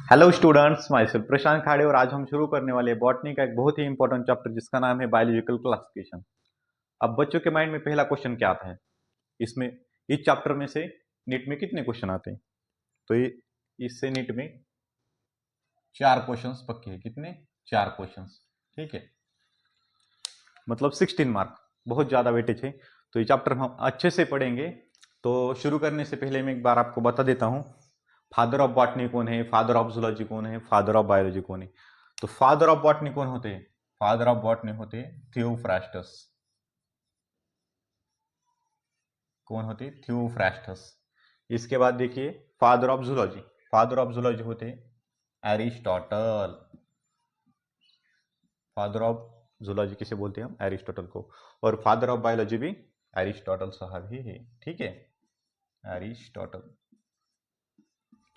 Hello students, my self प्रशांत खाड़े और आज हम शुरू करने वाले हैं बॉटनी का एक बहुत ही इंपॉर्टेंट चैप्टर जिसका नाम है बायोलॉजिकल क्लासिफिकेशन। अब बच्चों के माइंड में पहला क्वेश्चन क्या आता है इसमें, इस चैप्टर में से नीट में कितने क्वेश्चन आते हैं? तो ये इससे नीट में 4 क्वेश्चंस पक्के हैं। कितने? 4 क्वेश्चंस। ठीक है, मतलब 16 मार्क, बहुत ज्यादा वेटेज है। तो ये चैप्टर हम अच्छे से पढ़ेंगे। तो शुरू करने से पहले मैं एक बार आपको बता देता हूँ, फादर ऑफ बॉटनी कौन है, फादर ऑफ जूलॉजी कौन है, फादर ऑफ बायोलॉजी कौन है। तो फादर ऑफ बॉटनी कौन होते हैं? फादर ऑफ बॉटनी होते हैं थियोफ्रास्टस। कौन होते? थियोफ्रास्टस। इसके बाद देखिए father of zoology, father of zoology होते एरिस्टोटल। फादर ऑफ जूलॉजी किसे बोलते हैं हम? एरिस्टोटल को। और फादर ऑफ बायोलॉजी भी एरिस्टोटल साहब ही है। ठीक है, एरिस्टोटल।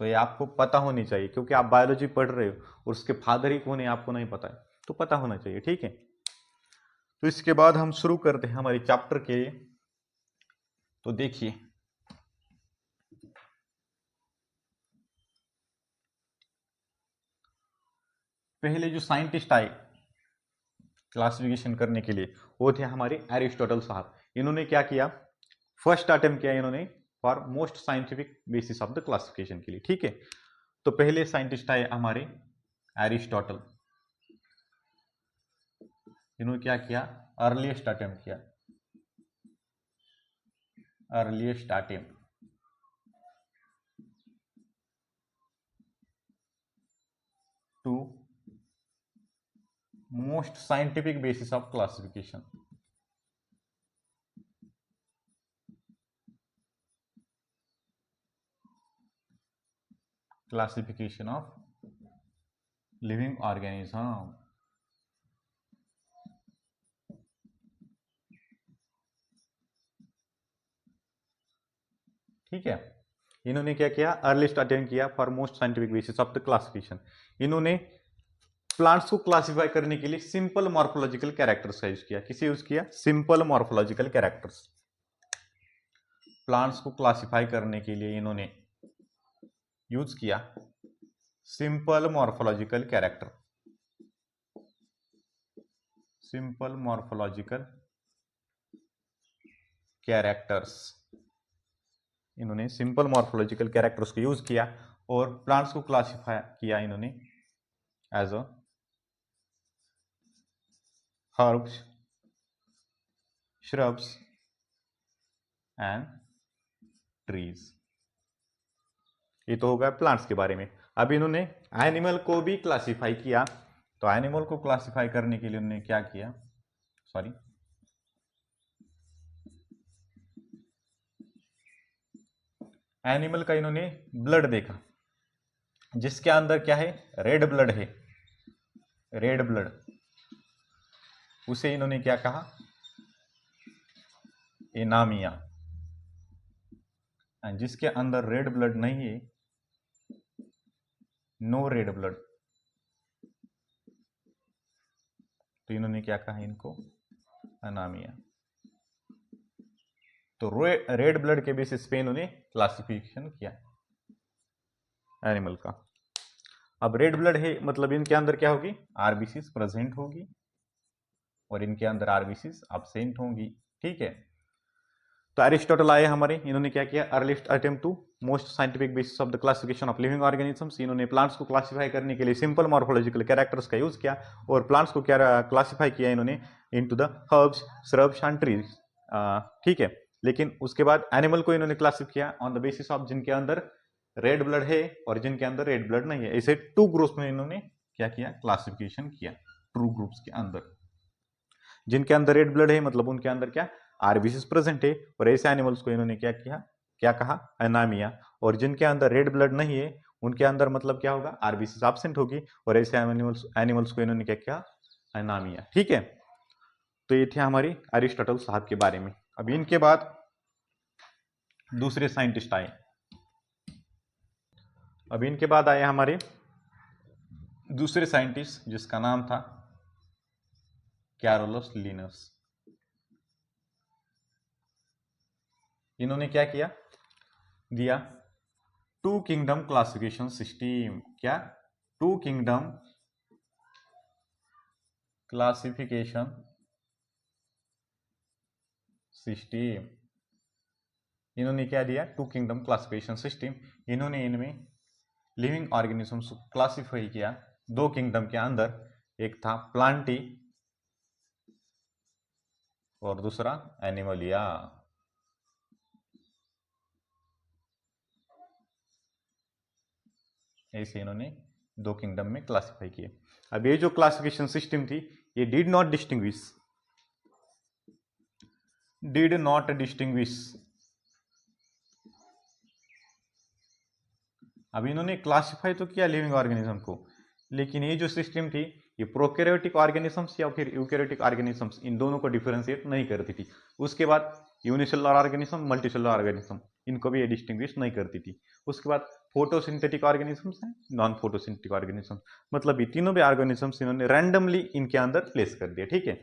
तो ये आपको पता होनी चाहिए क्योंकि आप बायोलॉजी पढ़ रहे हो और उसके फादर ही कौन है आपको नहीं पता है, तो पता होना चाहिए। ठीक है, तो इसके बाद हम शुरू करते हैं हमारे चैप्टर के। तो देखिए, पहले जो साइंटिस्ट आए क्लासिफिकेशन करने के लिए वो थे हमारे एरिस्टोटल साहब। इन्होंने क्या किया? फर्स्ट अटेम्प्ट किया इन्होंने for most scientific basis of the classification के लिए। ठीक है, तो पहले साइंटिस्ट आए हमारे एरिस्टोटल। इन्होंने क्या किया? अर्लीस्ट अटेम्प्ट किया, earliest attempt to most scientific basis of classification. Classification of living organism. ठीक है, इन्होंने क्या किया? अर्लीस्ट अटेम्प्ट किया for most scientific basis of the classification. इन्होंने प्लांट्स को क्लासिफाई करने के लिए सिंपल मॉर्फोलॉजिकल कैरेक्टर्स का यूज किया। किसे यूज किया? Simple morphological characters. प्लांट्स को क्लासिफाई करने के लिए इन्होंने यूज किया simple morphological character, simple morphological characters. इन्होंने सिंपल मॉर्फोलॉजिकल कैरेक्टर्स को यूज किया और प्लांट्स को क्लासिफाई किया इन्होंने as a herbs, shrubs and trees. ये तो होगा प्लांट्स के बारे में। अब इन्होंने एनिमल को भी क्लासिफाई किया। तो एनिमल को क्लासिफाई करने के लिए उन्होंने क्या किया? सॉरी, एनिमल का इन्होंने ब्लड देखा, जिसके अंदर क्या है? रेड ब्लड है, रेड ब्लड। उसे इन्होंने क्या कहा? एनामिया। जिसके अंदर रेड ब्लड नहीं है, नो रेड ब्लड, तो इन्होंने क्या कहा इनको? अनामिया। तो रेड ब्लड के बेसिस पे इन्होंने क्लासिफिकेशन किया एनिमल का। अब रेड ब्लड है मतलब इनके अंदर क्या होगी? आरबीसीज प्रेजेंट होगी और इनके अंदर आरबीसीज एब्सेंट होंगी। ठीक है, तो एरिस्टोटल आए हमारे। इन्होंने क्या किया? Earliest attempt to most scientific basis of the classification of living organisms. इन्होंने प्लांट्स को क्लासिफाई करने के लिए सिंपल मॉर्फोलॉजिकल कैरेक्टर्स का यूज किया और प्लांट्स को क्या क्लासिफाई किया इन्होंने? Into the herbs, shrubs and trees. ठीक है, लेकिन उसके बाद एनिमल को इन्होंने क्लासिफाई किया ऑन द बेसिस ऑफ जिनके अंदर रेड ब्लड है और जिनके अंदर रेड ब्लड नहीं है। ऐसे 2 ग्रुप्स में इन्होंने क्या किया? क्लासिफिकेशन किया। 2 ग्रुप्स के अंदर जिनके अंदर रेड ब्लड है मतलब उनके अंदर क्या? आरबीसीज प्रेजेंट है और ऐसे एनिमल्स को इन्होंने क्या किया? क्या कहा? एनामिया। और जिनके अंदर रेड ब्लड नहीं है उनके अंदर मतलब क्या होगा? आरबीसीज एब्सेंट होगी और ऐसे एनिमल्स को इन्होंने क्या किया? एनामिया। ठीक है, तो ये थे हमारे अरिस्टोटल साहब के बारे में। अब इनके बाद दूसरे साइंटिस्ट आए। अब इनके बाद आए हमारे दूसरे साइंटिस्ट जिसका नाम था कैरोलस लिनस। इन्होंने क्या किया? दिया 2 किंगडम क्लासिफिकेशन सिस्टम। क्या? Two kingdom classification system. इन्होंने क्या दिया, टू किंगडम क्लासिफिकेशन सिस्टम। इन्होंने इनमें लिविंग ऑर्गेनिजम्स को क्लासिफाई किया दो किंगडम के अंदर, एक था प्लांटी और दूसरा एनिमलिया। ऐसे इन्होंने दो किंगडम में क्लासिफाई किए। अब ये जो क्लासिफिकेशन सिस्टम थी ये डिड नॉट डिस्टिंग्विश। अब इन्होंने क्लासिफाई तो किया लिविंग ऑर्गेनिज्म को, लेकिन ये जो सिस्टम थी ये प्रोकैरियोटिक ऑर्गेनिजम्स या फिर यूकैरियोटिक ऑर्गेनिजम्स इन दोनों को डिफरेंशिएट नहीं करती थी। उसके बाद यूनिसेलुलर ऑर्गेनिज्म, मल्टीसेलुलर ऑर्गेनिज्म, इनको भी ये डिस्टिंग्विश नहीं करती थी। उसके बाद फोटोसिंथेटिक ऑर्गेनिजम्स हैं, नॉन फोटोसिंथेटिक ऑर्गेनिजम्स, मतलब ये तीनों भी ऑर्गेनिजम्स इन्होंने रैंडमली इनके अंदर प्लेस कर दिया। ठीक है,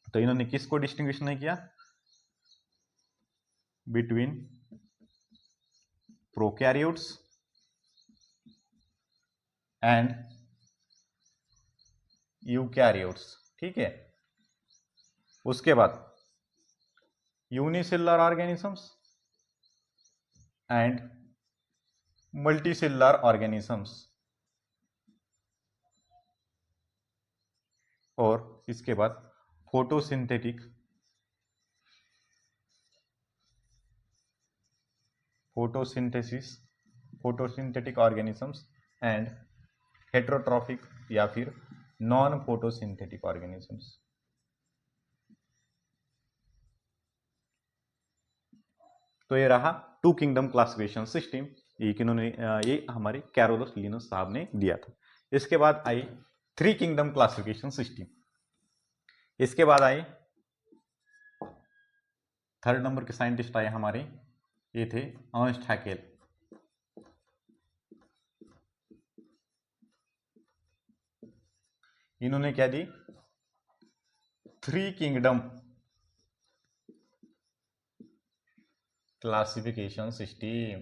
तो इन्होंने किसको डिस्टिंग्विश नहीं किया बिटवीन प्रोकैरियोट्स एंड यूकैरियोट्स। ठीक है, उसके बाद unicellular organisms and multicellular organisms, और इसके बाद फोटोसिंथेटिक ऑर्गेनिजम्स एंड हेटेरोट्रॉफिक या फिर नॉन फोटोसिंथेटिक ऑर्गेनिजम्स। तो ये रहा टू किंगडम क्लासिफिकेशन सिस्टम, ये हमारे कैरोलस लिनस साहब ने दिया था। इसके बाद I three kingdom classification system. इसके बाद आए थर्ड नंबर के साइंटिस्ट आए हमारे, ये थे अर्नस्ट हैकेल। इन्होंने क्या दी, थ्री किंगडम क्लासिफिकेशन सिस्टम।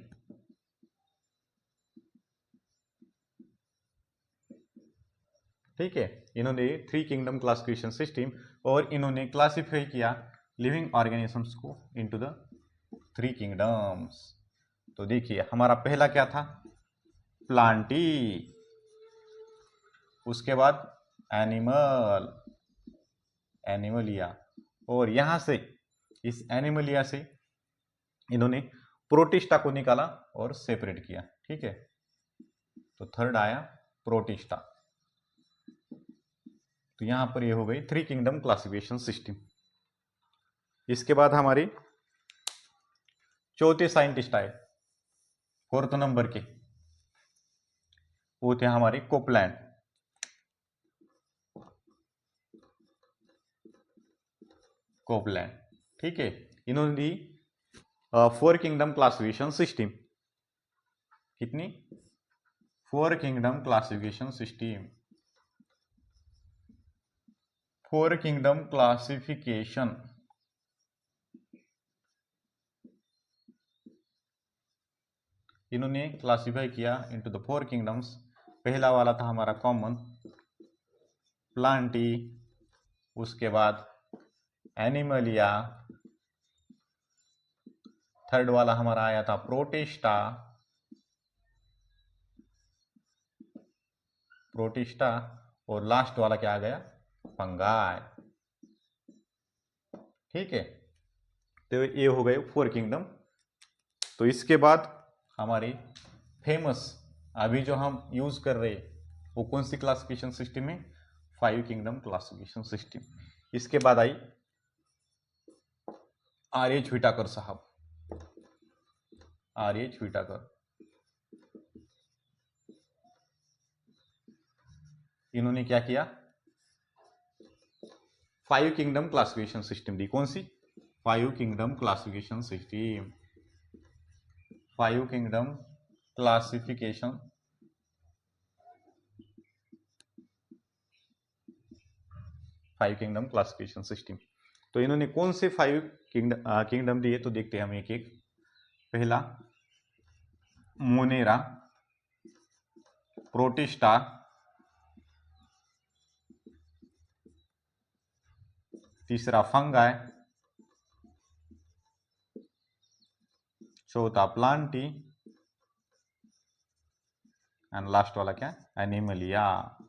ठीक है, इन्होंने थ्री किंगडम क्लासिफिकेशन सिस्टम, और इन्होंने क्लासिफाई किया लिविंग ऑर्गेनिजम्स को इनटू द थ्री किंगडम्स। तो देखिए हमारा पहला क्या था, प्लांटी, उसके बाद एनिमलिया, और यहां से इस एनिमलिया से इन्होंने प्रोटिस्टा को निकाला और सेपरेट किया। ठीक है, तो थर्ड आया प्रोटिस्टा। तो यहां पर ये हो गई थ्री किंगडम क्लासिफिकेशन सिस्टम। इसके बाद हमारे चौथे साइंटिस्ट आए फोर्थ नंबर के, वो थे हमारे कोपलैंड। ठीक है, इन्होंने दी फोर किंगडम क्लासिफिकेशन सिस्टम। कितनी, four kingdom classification system, four kingdom classification. इन्होंने क्लासिफाई किया इनटू द फोर किंगडम्स। पहला वाला था हमारा कॉमन, प्लांटी, उसके बाद एनिमलिया, थर्ड वाला हमारा आया था प्रोटिस्टा, और लास्ट वाला क्या आ गया, फंगाई। ठीक है, तो ये हो गए फोर किंगडम। तो इसके बाद हमारे फेमस अभी जो हम यूज कर रहे वो कौन सी क्लासिफिकेशन सिस्टम है, फाइव किंगडम क्लासिफिकेशन सिस्टम। इसके बाद आई आर.एच. व्हिटाकर साहब, आर.एच. व्हिटाकर। इन्होंने क्या किया, फाइव किंगडम क्लासिफिकेशन सिस्टम दी। कौन सी, five kingdom classification system, five kingdom classification system. तो इन्होंने कौन से फाइव किंगडम दिए, तो देखते हैं हम एक एक। पहला मोनेरा, प्रोटिस्टा, तीसरा फंगाई, चौथा प्लांटी, एंड लास्ट वाला क्या, एनिमलिया।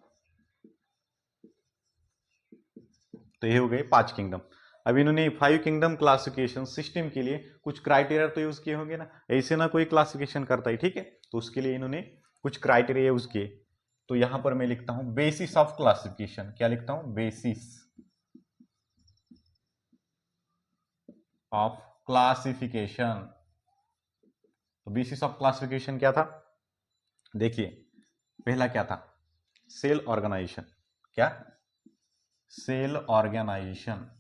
तो ये हो गए 5 किंगडम। अब इन्होंने 5 किंगडम क्लासिफिकेशन सिस्टम के लिए कुछ क्राइटेरिया तो यूज किए होंगे ना, ऐसे ना कोई क्लासिफिकेशन करता है, ठीक है। तो उसके लिए इन्होंने कुछ क्राइटेरिया यूज किए। तो यहां पर मैं लिखता हूं बेसिस ऑफ क्लासिफिकेशन। क्या लिखता हूं, बेसिस ऑफ क्लासिफिकेशन। तो बेसिस ऑफ क्लासिफिकेशन क्या था, देखिए पहला क्या था, सेल ऑर्गेनाइजेशन। क्या, सेल ऑर्गेनाइजेशन।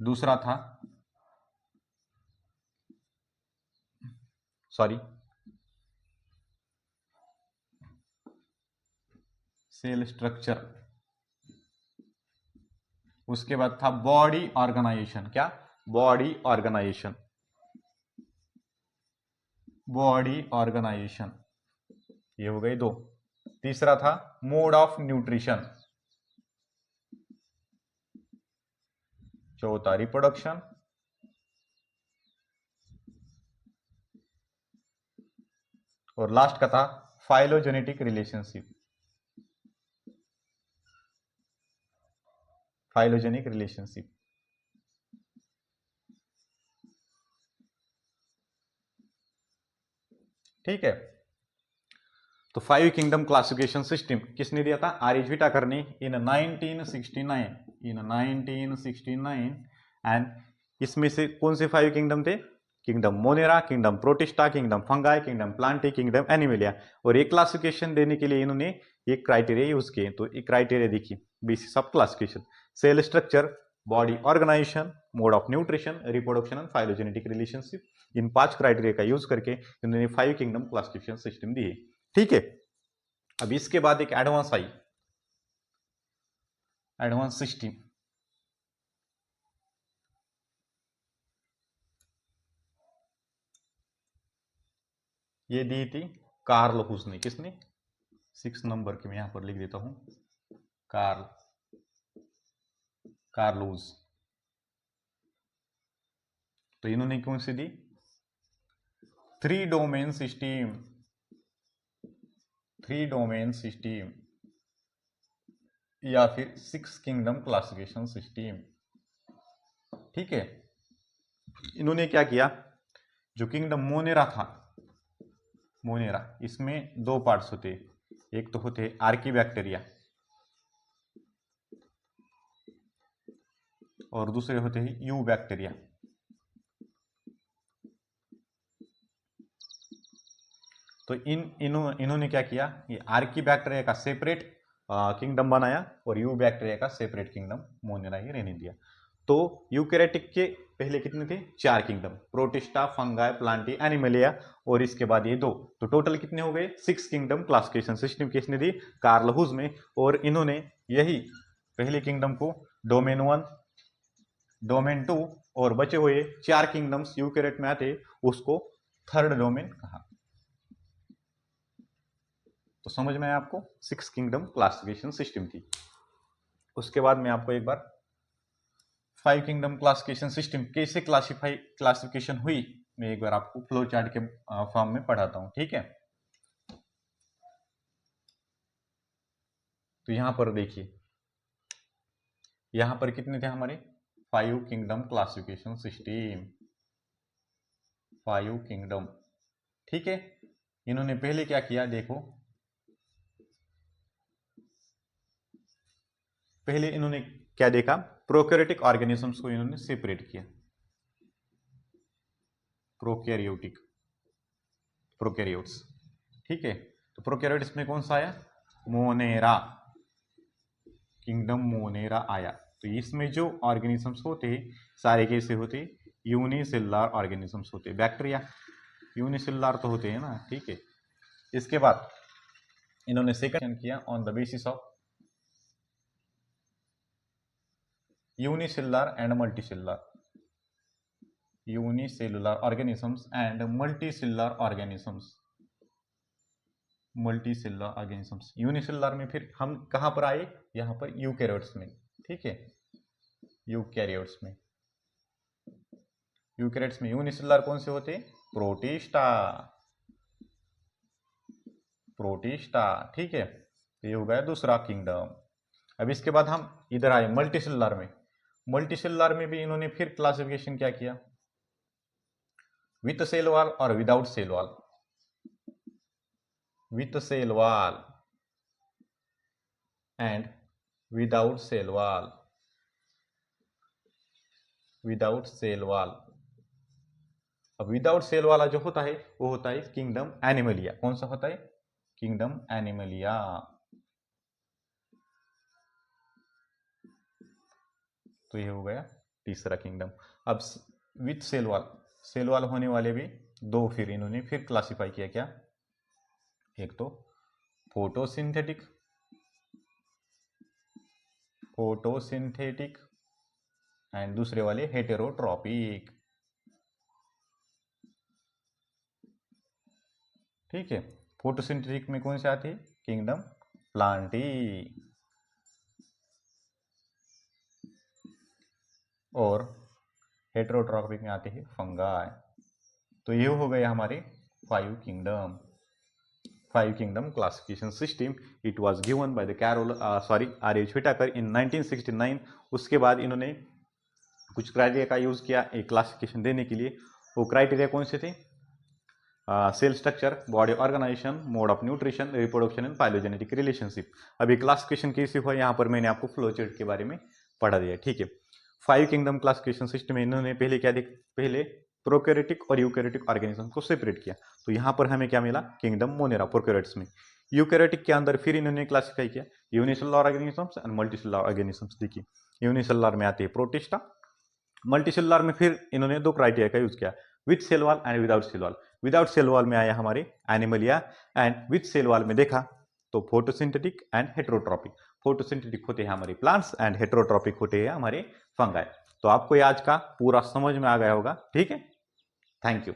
दूसरा था, सॉरी, सेल स्ट्रक्चर। उसके बाद था बॉडी ऑर्गेनाइजेशन। क्या, बॉडी ऑर्गेनाइजेशन, बॉडी ऑर्गेनाइजेशन। ये हो गए 2। तीसरा था मोड ऑफ न्यूट्रिशन। चौथा रिप्रोडक्शन। और लास्ट का था फाइलोजेनेटिक रिलेशनशिप, फाइलोजेनिक रिलेशनशिप। ठीक है। तो 5 किंगडम क्लासिफिकेशन सिस्टम किसने दिया था, आर.एच. व्हिटाकर ने इन 1969 एंड इसमें से कौन से 5 किंगडम थे, kingdom Monera, kingdom protista, kingdom fungi, kingdom Plantae, kingdom Animalia. और एक क्लासिफिकेशन देने के लिए इन्होंने एक क्राइटेरिया यूज किए। तो एक क्राइटेरिया देखिए, basis of classification, cell structure, body organisation, mode of nutrition, reproduction and phylogenetic relationship. इन 5 क्राइटेरिया का यूज करके इन्होंने 5 किंगडम क्लासिफिकेशन सिस्टम दी है। ठीक है। अब इसके बाद एक एडवांस आई, एडवांस सिस्टम। ये दी थी कार्ल हुस ने। किसने, 6 नंबर की मैं यहां पर लिख देता हूं, कार्ल हुस। तो इन्होंने कौन सी दी, 3 डोमेन सिस्टम, 3 डोमेन सिस्टम या फिर 6 किंगडम क्लासिफिकेशन सिस्टम। ठीक है। इन्होंने क्या किया, जो किंगडम मोनेरा था, मोनेरा, इसमें 2 पार्ट्स होते हैं। एक तो होते आर्की बैक्टीरिया और दूसरे होते हैं यू बैक्टीरिया। तो इन्होंने क्या किया, ये आर्की बैक्टीरिया का सेपरेट किंगडम बनाया और यू बैक्टीरिया का सेपरेट किंगडम मोनेरा ही रहने दिया। तो यूकैरियोटिक के पहले कितने थे, 4 kingdom, protista, fungi, Plantae, Animalia, और इसके बाद ये 2। तो टोटल कितने हो गए, 6 किंगडम क्लासिफिकेशन सिस्टम किसने दी, कार्ल हुस में। और इन्होंने यही पहले किंगडम को डोमेन 1, डोमेन 2 और बचे हुए 4 किंगडम्स यूकैरियोट में आते उसको थर्ड डोमेन कहा। तो समझ में आया आपको, 6 किंगडम क्लासिफिकेशन सिस्टम थी। उसके बाद मैं आपको एक बार 5 किंगडम क्लासिफिकेशन सिस्टम कैसे क्लासिफिकेशन हुई, मैं एक बार आपको फ्लो चार्ट के फॉर्म में पढ़ाता हूं। ठीक है। तो यहां पर देखिए, यहां पर कितने थे हमारे, 5 किंगडम क्लासिफिकेशन सिस्टम, 5 किंगडम। ठीक है। इन्होंने पहले क्या किया, देखो पहले इन्होंने क्या देखा, प्रोकैरियोटिक ऑर्गेनिजम्स को इन्होंने सेपरेट किया, प्रोकैरियोटिक, प्रोकैरियोट्स। ठीक है। तो प्रोकैरियोट्स में कौन सा आया, मोनेरा, किंगडम मोनेरा आया। तो इसमें जो ऑर्गेनिजम्स होते सारे कैसे होते, यूनिसेलुलर ऑर्गेनिजम्स होते, बैक्टीरिया यूनिसेलुलर तो होते हैं ना। ठीक है। इसके बाद इन्होंने सेकंड किया on the basis of unicellular and multicellular, unicellular organisms and multicellular organisms. Multicellular organisms, unicellular में फिर हम कहां पर आए, यहां पर यूकैरियोट्स में, ठीक है, यूकैरियोट्स में। यूकैरियोट्स में यूनिसेलुलर कौन से होते हैं, प्रोटिस्टा, प्रोटिस्टा, ठीक है। ये हो गया दूसरा किंगडम। अब इसके बाद हम इधर आए मल्टीसेलुलर में। मल्टीसेलुलर में भी इन्होंने फिर क्लासिफिकेशन क्या किया, विथ सेल वॉल और without cell wall. With cell wall and without cell wall, without cell wall. अब विदाउट सेल वाला जो होता है वो होता है किंगडम एनिमलिया। कौन सा होता है, किंगडम एनिमलिया। तो ये हो गया तीसरा किंगडम। अब with cell wall, cell wall होने वाले भी दो फिर इन्होंने फिर क्लासिफाई किया, क्या, एक तो फोटोसिंथेटिक, फोटोसिंथेटिक एंड दूसरे वाले हेटेरोट्रॉपिक, ठीक है। फोटोसिंथेटिक में कौन से आते हैं, किंगडम प्लांटी, और हेटेरोट्रॉपिक में आते हैं फंगाई। तो ये हो गए हमारे five kingdom classification system. It was given by the R H. Whittaker in 1969। उसके बाद इन्होंने कुछ क्राइटेरिया का यूज किया एक क्लासिफिकेशन देने के लिए। वो क्राइटेरिया कौन से थे, cell structure, body organisation, mode of nutrition, reproduction and phylogenetic relationship. अभी क्लासिफिकेशन कैसे हुआ, यहाँ पर मैंने आपको फ्लो चार्ट के बारे में पढ़ा दिया, ठीक है। फाइव किंगडम क्लासिफिकेशन सिस्टम में इन्होंने पहले क्या देख, पहले प्रोकैरियोटिक और यूकैरियोटिक ऑर्गेनिज्म को सेपरेट किया। तो यहाँ पर हमें क्या मिला, किंगडम मोनेरा प्रोकैरियोट्स में। यूकैरियोटिक के अंदर फिर इन्होंने क्लासिफाई किया unicellular organisms and multicellular organisms. देखिए यूनिसेलुलर में आते हैं प्रोटिस्टा, मल्टीसेलुलर में फिर इन्होंने दो क्राइटेरिया का यूज किया, with cell wall and without cell wall. Without cell wall में आया हमारे Animalia, and with cell wall में देखा तो फोटोसिंथेटिक एंड हेटेरोट्रॉपिक। फोटोसिंथेटिक होते हैं हमारे प्लांट्स एंड हेटेरोट्रॉपिक होते हैं हमारे फंगाई। तो आपको ये आज का पूरा समझ में आ गया होगा, ठीक है। Thank you.